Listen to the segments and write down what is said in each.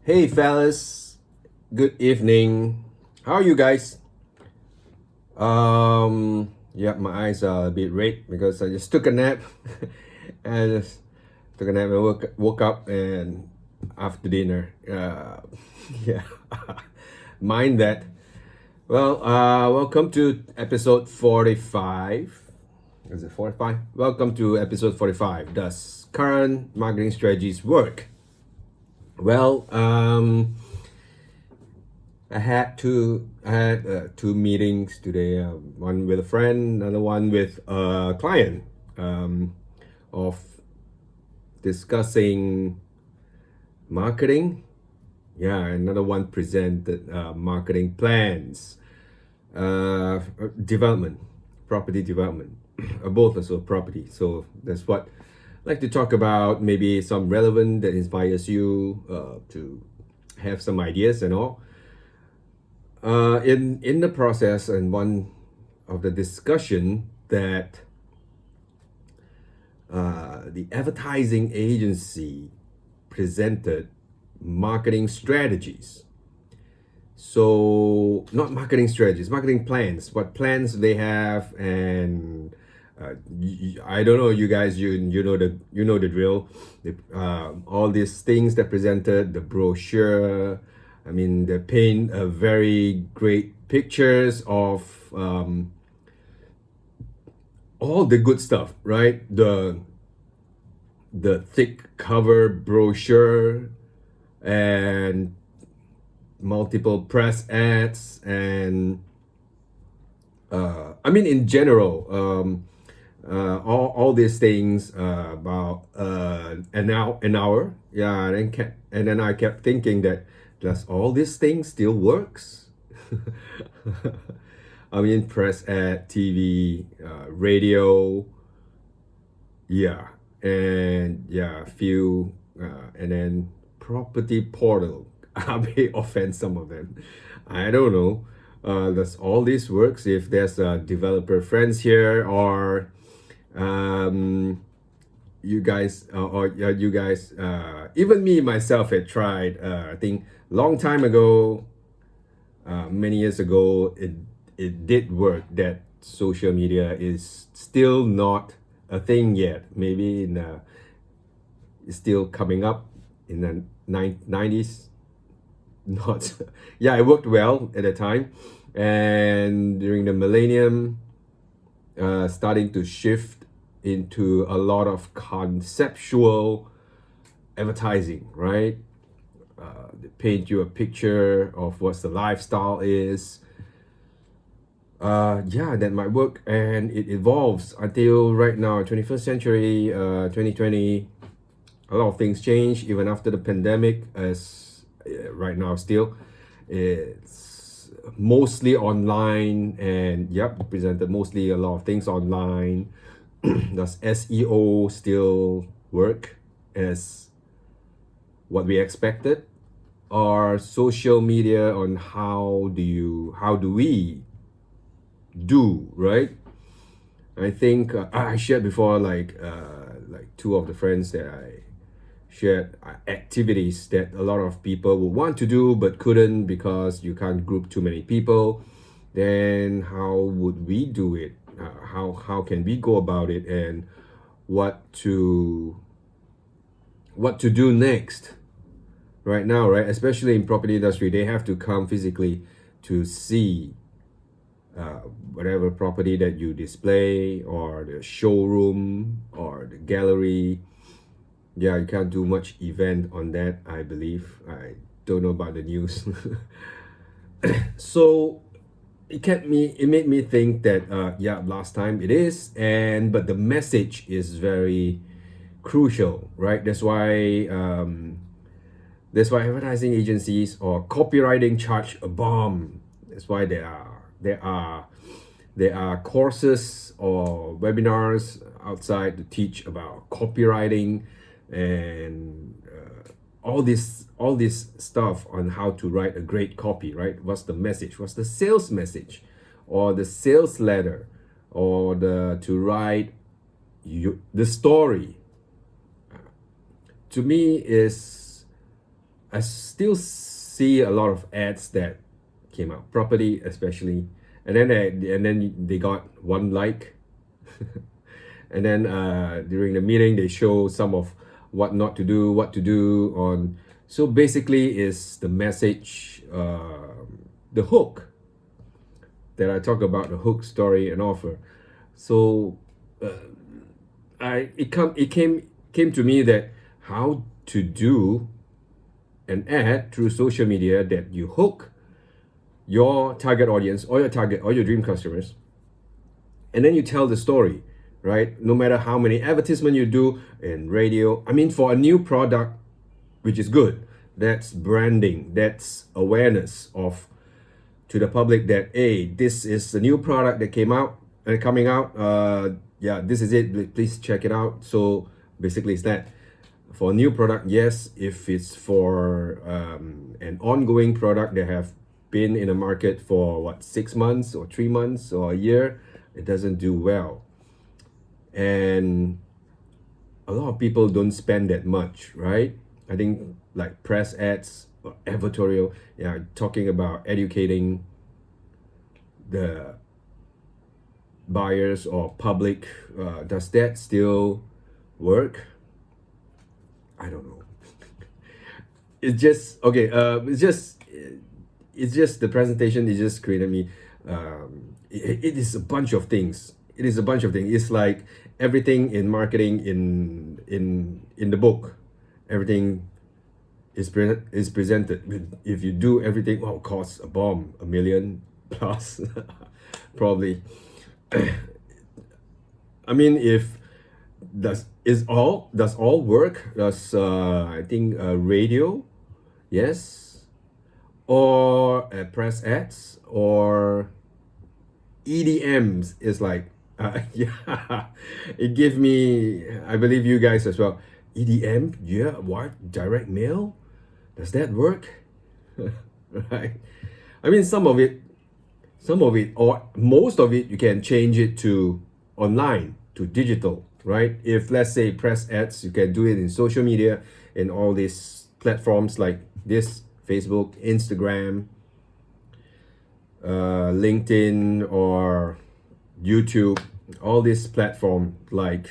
Hey fellas, good evening. How are you guys? Yeah, my eyes are a bit red because I just took a nap. I just took a nap and woke up and after dinner. Yeah, mind that. Well, welcome to episode 45. Is it 45? Welcome to episode 45. Does current marketing strategies work? Well, I had two meetings today. One with a friend, another one with a client. Of discussing marketing. Yeah, another one presented marketing plans, development, property development, both also property. So that's what I like to talk about. Maybe some relevant that inspires you to have some ideas and all. In the process and one of the discussion that the advertising agency presented marketing strategies. So not marketing strategies, marketing plans. What plans they have, and I don't know. You guys, you know the drill. All these things that presented the brochure. I mean, they paint a very great pictures of all the good stuff, right? The thick cover brochure and multiple press ads and I mean in general all these things about an hour, yeah, and then I kept thinking that does all these things still works? I mean press ad, TV, radio, yeah, and yeah, few, and then property portal. I may offend some of them. I don't know. Does all this works? If there's a developer friends here, or um, you guys, you guys, even me myself had tried. I think long time ago, many years ago, it did work. That social media is still not a thing yet. Maybe in it's still coming up in the 90s. Not yeah, it worked well at the time, and during the millennium, starting to shift into a lot of conceptual advertising, right? They paint you a picture of what the lifestyle is. Yeah, that might work, and it evolves until right now, 21st century, 2020. A lot of things change even after the pandemic. As right now, still, it's mostly online, and yep, presented mostly a lot of things online. Does SEO still work as what we expected? Or social media on how do we do, right? I think I shared before, like two of the friends that I shared activities that a lot of people would want to do but couldn't because you can't group too many people. Then how would we do it? How can we go about it, and what to do next? Right now, right? Especially in property industry, they have to come physically to see whatever property that you display, or the showroom or the gallery. Yeah, you can't do much event on that, I believe. I don't know about the news. So it made me think that yeah, last time it is, and but the message is very crucial, right? That's why advertising agencies or copywriting charge a bomb. That's why there are courses or webinars outside to teach about copywriting and all this stuff on how to write a great copy, right? What's the message? What's the sales message, or the sales letter, or to write the story? To me, is I still see a lot of ads that came out, property especially, and then they got one like, and then during the meeting they show some of what to do on. So basically, is the message, the hook that I talk about, the hook, story, and offer. So it came to me that how to do an ad through social media that you hook your target audience or your dream customers, and then you tell the story, right? No matter how many advertisement you do in radio, I mean, for a new product, which is good, that's branding, that's awareness of to the public that, hey, this is the new product that came out and coming out. Yeah, this is it. Please check it out. So basically, it's that. For a new product, yes. If it's for an ongoing product that have been in the market for what, 6 months or 3 months or a year, it doesn't do well. And a lot of people don't spend that much, right? I think like press ads or advertorial, yeah, talking about educating the buyers or public, does that still work? I don't know. It's just okay. It's just the presentation. It just created me. It is a bunch of things. It is a bunch of things. It's like everything in marketing in the book. Everything is presented. If you do everything, well, it costs a bomb, 1 million plus, probably. I mean, if does all work? Does I think radio, yes, or press ads or EDMs is like, yeah, it give me, I believe you guys as well. EDM, yeah, what, direct mail, does that work? Right? I mean, some of it or most of it, you can change it to online, to digital, right? If let's say press ads, you can do it in social media, in all these platforms like this, Facebook, Instagram, LinkedIn, or YouTube, all this platform. Like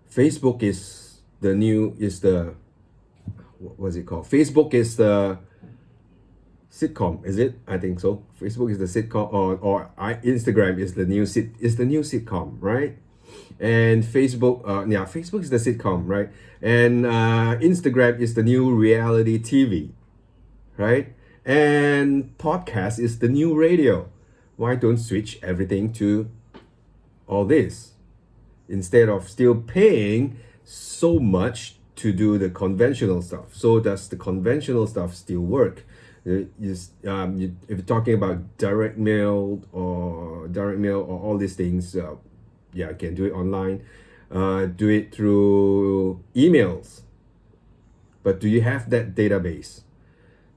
Facebook is the what's it called? Facebook is the sitcom, is it? I think so. Facebook is the sitcom, or Instagram is the new sitcom, right? And Facebook, yeah, Facebook is the sitcom, right? And Instagram is the new reality TV, right? And podcast is the new radio. Why don't switch everything to all this instead of still paying so much to do the conventional stuff? So does the conventional stuff still work? If you're talking about direct mail or all these things, yeah, you can do it online, do it through emails. But do you have that database?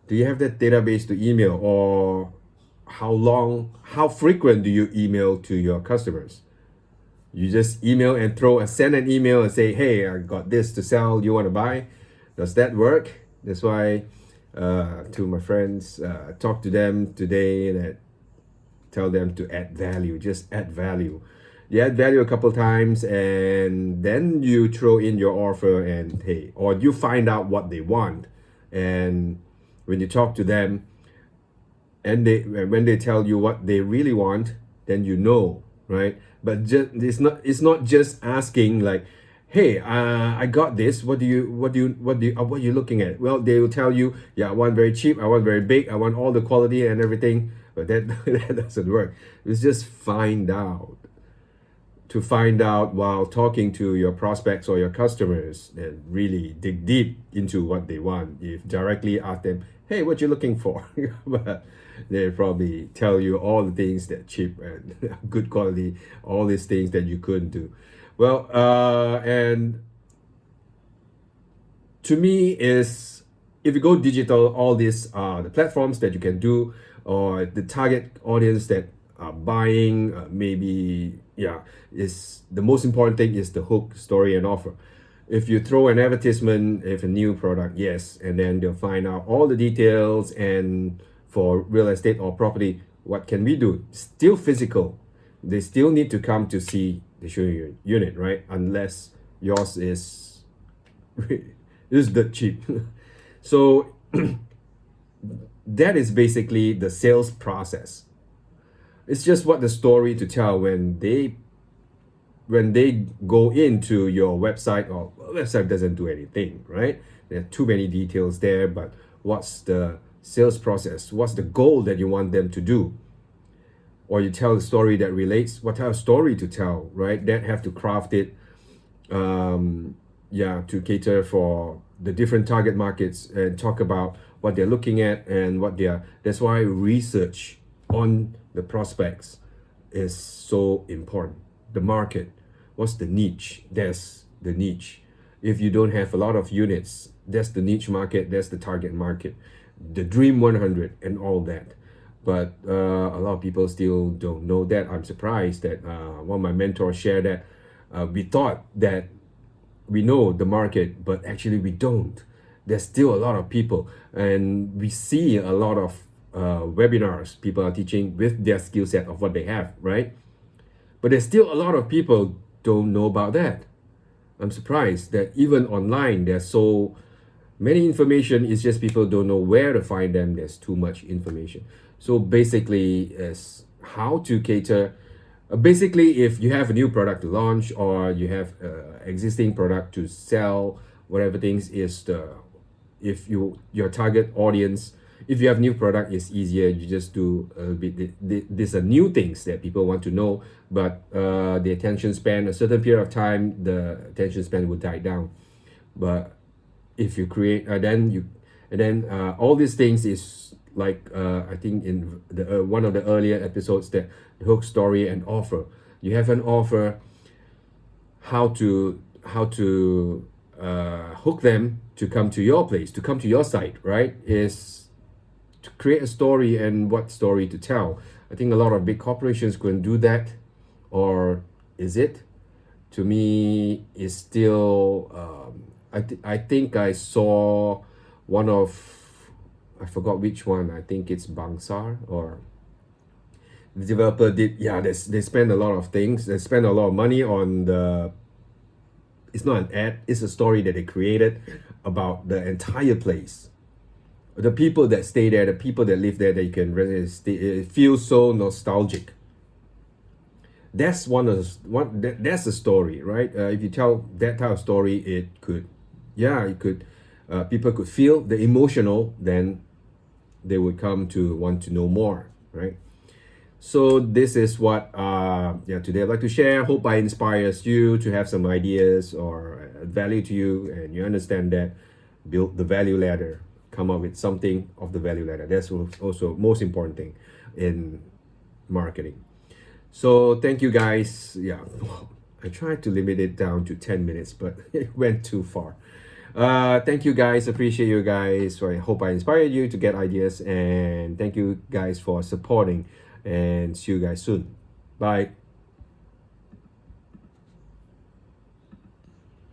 Do you have that database to email, or how frequent do you email to your customers? You just email and send an email and say, hey, I got this to sell, you want to buy? Does that work? That's why to my friends, talk to them today, that tell them to add value. Just add value. You add value a couple times, and then you throw in your offer, and hey, or you find out what they want, and when you talk to them, and when they tell you what they really want, then you know, right? But just it's not just asking like, hey, I got this, what are you looking at? Well, they will tell you, yeah, I want very cheap, I want very big, I want all the quality and everything. But that that doesn't work. It's just find out while talking to your prospects or your customers, and really dig deep into what they want. If directly ask them, hey, what you looking for? But they probably tell you all the things that cheap and good quality, all these things that you couldn't do. Well, and to me is, if you go digital, all these the platforms that you can do, or the target audience that are buying, maybe, yeah, is the most important thing is the hook, story, and offer. If you throw an advertisement, if a new product, yes, and then they'll find out all the details. And for real estate or property, what can we do? Still physical. They still need to come to see the showing unit, right? Unless yours is dirt cheap. So that is basically the sales process. It's just what the story to tell when they go into your website, or website doesn't do anything, right? There are too many details there, but what's the sales process? What's the goal that you want them to do? Or you tell a story that relates, what type of story to tell, right? That have to craft it, to cater for the different target markets and talk about what they're looking at and what that's why research on the prospects is so important. The market, what's the niche? That's the niche. If you don't have a lot of units, that's the niche market, that's the target market, the dream 100 and all that. But a lot of people still don't know that. I'm surprised that one of my mentors shared that we thought that we know the market, but actually we don't. There's still a lot of people, and we see a lot of webinars people are teaching with their skill set of what they have, right? But there's still a lot of people don't know about that. I'm surprised that even online there's so many information. It's just people don't know where to find them. There's too much information. So basically, is how to cater. Basically, if you have a new product to launch, or you have existing product to sell, whatever things is if your target audience, if you have new product, it's easier. You just do a bit. These are new things that people want to know, but the attention span, a certain period of time, the attention span will die down. But if you create, all these things is like I think in the one of the earlier episodes, that the hook, story, and offer. You have an offer. How to hook them to come to your place, to come to your site, right? Is to create a story, and what story to tell. I think a lot of big corporations couldn't do that, or is it? To me, is still. I think I saw one of, I forgot which one. I think it's Bangsar, or the developer did. Yeah, they spend a lot of things. They spend a lot of money on the. It's not an ad. It's a story that they created about the entire place, the people that stay there, the people that live there. That you can really stay. It feels so nostalgic. That's that's a story, right? If you tell that type of story, it could, people could feel the emotional, then they would come to want to know more, right? So this is what today I'd like to share. Hope I inspires you to have some ideas or value to you, and you understand that. Build the value ladder, come up with something of the value ladder. That's also most important thing in marketing. So thank you guys. I tried to limit it down to 10 minutes, but it went too far. Thank you guys. Appreciate you guys. So I hope I inspired you to get ideas, and thank you guys for supporting, and see you guys soon. Bye.